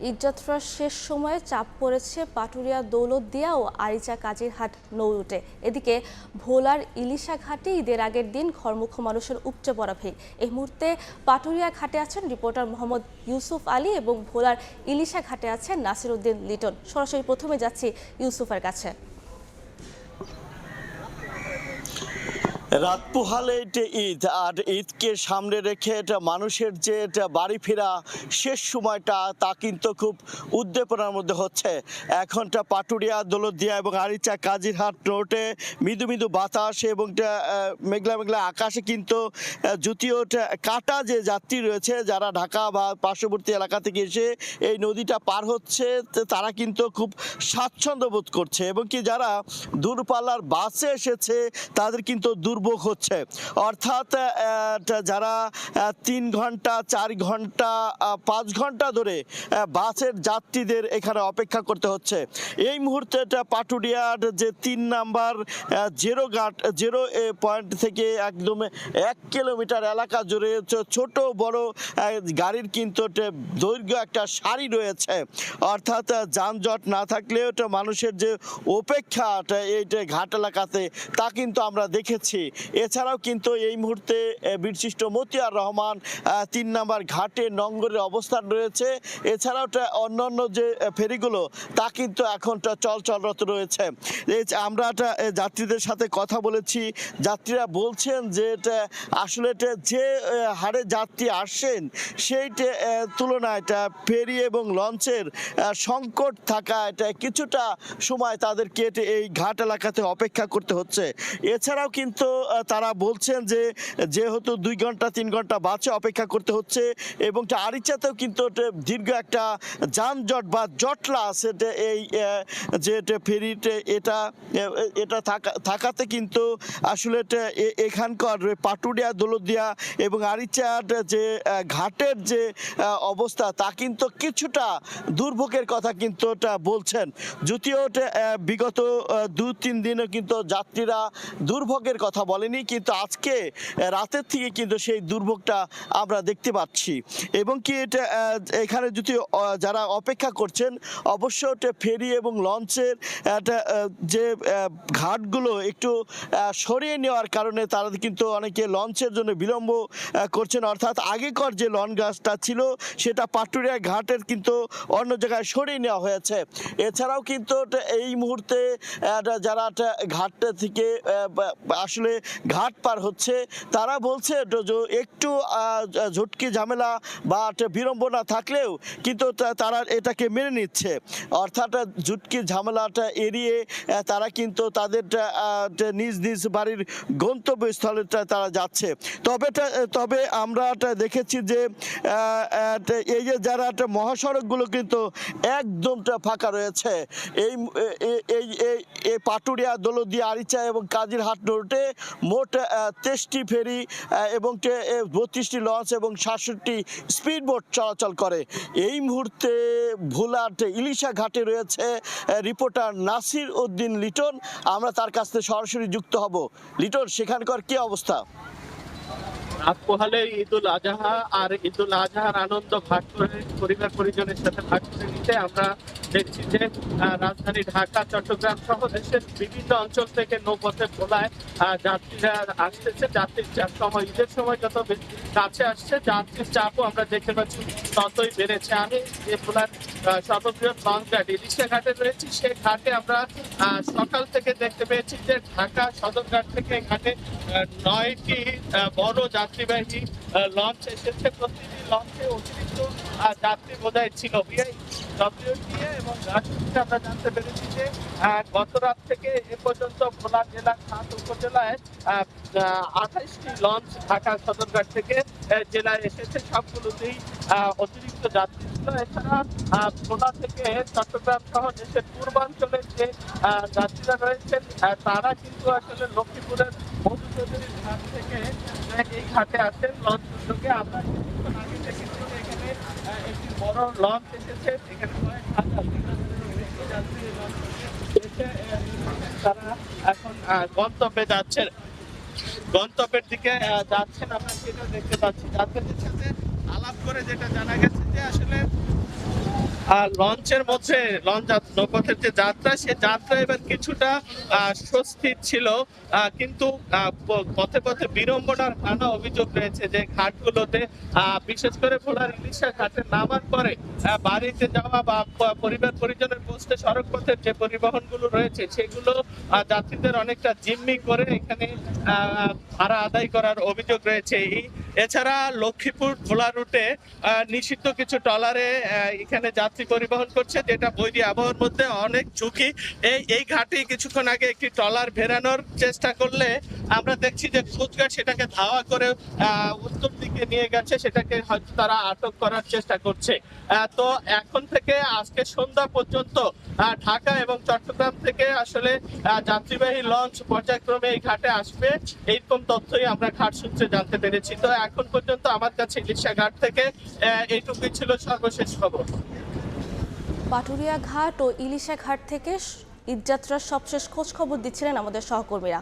ঈদযাত্রার শেষ সময়ে চাপ পড়েছে পাটুরিয়া দৌলতদিয়া ও আরিচা কাজিরহাট নৌরুটে। এদিকে ভোলার ইলিশা ঘাটে ঈদের আগের দিন ঘরমুখো মানুষের উপচে পড়া ভিড়। এই মুহূর্তে পাটুরিয়া ঘাটে আছেন রিপোর্টার মোহাম্মদ ইউসুফ আলী এবং ভোলার ইলিশা ঘাটে আছেন নাসির উদ্দিন লিটন। সরাসরি প্রথমে যাচ্ছি ইউসুফের কাছে। রাত পোহালে এটা ঈদ, আর ঈদকে সামনে রেখে এটা মানুষের যে এটা বাড়ি ফেরা শেষ সময়টা তা কিন্তু খুব উদ্দীপনার মধ্যে হচ্ছে। এখনটা পাটুরিয়া দৌলতদিয়া এবং আরিচা কাজিরহাট রোডে মৃদু মৃদু বাতাস এবং মেঘলা মেঘলা আকাশে কিন্তু যদিও কাটা যে যাত্রী রয়েছে যারা ঢাকা বা পার্শ্ববর্তী এলাকা থেকে এসে এই নদীটা পার হচ্ছে তারা কিন্তু খুব স্বাচ্ছন্দ্য বোধ করছে, এবং কি যারা দূরপাল্লার বাসে এসেছে তাদের কিন্তু দুর্ভোগ হচ্ছে। অর্থাৎ যারা 3 ঘন্টা 4 ঘন্টা 5 ঘন্টা ধরে বাসের যাত্রীদের এখানে অপেক্ষা করতে হচ্ছে। এই মুহূর্তে পাটুরিয়ার যে 3 নাম্বার জিরো পয়েন্ট থেকে একদম 1 কিলোমিটার এলাকা জুড়ে ছোট বড় গাড়ির কিন্তু দৈর্ঘ্য একটা সারি রয়েছে। অর্থাৎ যানজট না থাকলেও মানুষের যে অপেক্ষাটা এই ঘাট এলাকাতে তা কিন্তু আমরা দেখেছি। এছাড়াও কিন্তু এই মুহূর্তে বীরশ্রেষ্ঠ মতিয়ার রহমান 3 নাম্বার ঘাটে নঙ্গরের অবস্থান রয়েছে। এছাড়াও অন্যান্য যে ফেরিগুলো তা কিন্তু এখন চলরত রয়েছে। আমরা যাত্রীদের সাথে কথা বলেছি, যাত্রীরা বলছেন যে আসলে যে হারে যাত্রী আসছেন সেই তুলনায় ফেরি এবং লঞ্চের সংকট থাকা কিছুটা সময় তাদেরকে এই ঘাট এলাকাতে অপেক্ষা করতে হচ্ছে। এছাড়াও কিন্তু তারা বলছেন যে যেহেতু 2 ঘন্টা 3 ঘন্টা বাসে অপেক্ষা করতে হচ্ছে, এবং আরিচাতেও কিন্তু দীর্ঘ একটা যানজট বা জটলা আছে এই যে ফেরিতে এটা থাকাতে কিন্তু আসলে এখানকার পাটুরিয়া দৌলতদিয়া এবং আরিচার যে ঘাটের যে অবস্থা তা কিন্তু কিছুটা দুর্ভোগের কথা কিন্তু বলছেন। যদিও বিগত 2-3 দিনে কিন্তু যাত্রীরা দুর্ভোগের কথা বলেনি, কিন্তু আজকে রাতের থেকে কিন্তু সেই দুর্ভোগটা আমরা দেখতে পাচ্ছি। এবং কি এখানে যদি যারা অপেক্ষা করছেন অবশ্য ফেরি এবং লঞ্চের যে ঘাটগুলো একটু সরিয়ে নেওয়ার কারণে তারা কিন্তু অনেকে লঞ্চের জন্য বিলম্ব করছেন। অর্থাৎ আগেকার যে লঞ্চটা ছিল সেটা পাটুরিয়া ঘাটের কিন্তু অন্য জায়গায় সরিয়ে নেওয়া হয়েছে। এছাড়াও কিন্তু এই মুহূর্তে যারা ঘাট থেকে আসলে ঘাট পার হচ্ছে তারা বলছে একটু ঝুটকি ঝামেলা বা বিড়ম্বনা থাকলেও কিন্তু তারা এটাকে মেনে নিচ্ছে। অর্থাৎ ঝুটকি ঝামেলাটা এড়িয়ে তারা কিন্তু তাদের নিজ নিজ বাড়ির গন্তব্যস্থলে তারা যাচ্ছে। তবে আমরা দেখেছি যে এই যে যারা মহাসড়কগুলো কিন্তু একদম ফাঁকা রয়েছে। এই পাটুরিয়া দৌলতদিয়া আরিচা এবং কাজিরহাট রোডে মোট 23টি ফেরি এবং 32টি লঞ্চ এবং 67টি স্পিড বোট চলাচল করে। এই মুহূর্তে ভোলার ইলিশা ঘাটে রয়েছে রিপোর্টার নাসির উদ্দিন লিটন। আমরা তার কাছ থেকে সরাসরি যুক্ত হব। লিটন, সেখানকার কি অবস্থা? রাত পোহালে ঈদুল আজহা আর ঈদুল আজহার আনন্দ ভাগ করে পরিবার পরিজনের সাথে ভাগ করে নিতে আমরা দেখছি যে রাজধানী ঢাকা, চট্টগ্রাম সহ দেশের বিভিন্ন অঞ্চল থেকে নৌপথে ভোলায় যাত্রীরা আসতেছে। যাত্রীর সময় ঈদের সময় যত কাছে আসছে যাত্রীর চাপও আমরা দেখতে পাচ্ছি ততই বেড়েছে। আমি যে ভোলার সর্ববৃহৎ লঞ্চ ঘাট ইলিশা ঘাটে রয়েছি, সেই ঘাটে আমরা সকাল থেকে দেখতে পেয়েছি যে ঢাকা সদরঘাট থেকে ঘাটে 9টি বড় যাত্রীবাহী লঞ্চ এসেছে। প্রতিটি লঞ্চে অতিরিক্ত যাত্রী বোঝাই ছিল। এবং রাজশাহীতে আমরা জানতে পেরেছি যে গত রাত থেকে এ পর্যন্ত ভোলা জেলার 7 উপজেলায় 28টি লঞ্চ ঢাকা সদরঘাট থেকে জেলায় এসেছে। সবগুলোতেই অতিরিক্ত যাত্রী ছিল। এছাড়া ভোলা থেকে চট্টগ্রাম সহ দেশের পূর্বাঞ্চলের যে যাত্রীরা রয়েছেন তারা কিন্তু আসলে লক্ষ্মীপুরের মধু চৌধুরীর ঘাট থেকে এই ঘাটে আসেন লঞ্চ উদ্যোগে। আমরা কিছুক্ষণ আগে দেখেছি এখানে একটি বড় লঞ্চ এসেছে। এখানে কয়েক হাজার যাত্রী এসে তারা এখন গন্তব্যে যাচ্ছেন, গন্তব্যের দিকে যাচ্ছেন। আমরা সেটা দেখতে পাচ্ছি। যাত্রীদের সাথে আলাপ করে যেটা জানা গেছে যে আসলে লঞ্চের মধ্যে নৌপথের যে যাত্রা, সে যাত্রা এবার কিছুটা স্বস্তির ছিল, কিন্তু পথে পথে বিড়ম্বনার নানা অভিযোগ রয়েছে যে ঘাটগুলোতে, বিশেষ করে ভোলার ইলিশা ঘাটে নামার পরে বাড়িতে যাওয়া বা পরিবার পরিজনের পৌঁছতে সড়ক পথের যে পরিবহনগুলো রয়েছে সেগুলো যাত্রীদের অনেকটা জিম্মি করে এখানে ভাড়া আদায় করার অভিযোগ রয়েছে। এছাড়া লক্ষ্মীপুর ভোলা রুটে নিষিদ্ধ কিছু ট্রলারে এখানে যাত্রী পরিবহন করছে, যেটা বৈরী আবহাওয়ার মধ্যে অনেক ঝুঁকি। এই ঘাটে কিছুক্ষণ আগে একটি ট্রলার ভেড়ানোর চেষ্টা করলে আমরা দেখছি যে কোস্টগার্ড সেটাকে ধাওয়া করে উত্তর দিকে নিয়ে গেছে, সেটাকে হয়তো তারা আটক করার চেষ্টা করছে। তো এখন থেকে আজকে সন্ধ্যা পর্যন্ত ঢাকা এবং চট্টগ্রাম থেকে আসলে যাত্রীবাহী লঞ্চ পর্যায়ক্রমে এই ঘাটে আসবে, এইরকম তথ্যই আমরা ঘাট সূত্রে জানতে পেরেছি। তো এখন পর্যন্ত আমার কাছে ইলিশা ঘাট থেকে এইটুকুই ছিল সর্বশেষ খবর। পাটুরিয়া ঘাট ও ইলিশা ঘাট থেকে ঈদযাত্রার সবশেষ খোঁজ খবর দিচ্ছিলেন আমাদের সহকর্মীরা।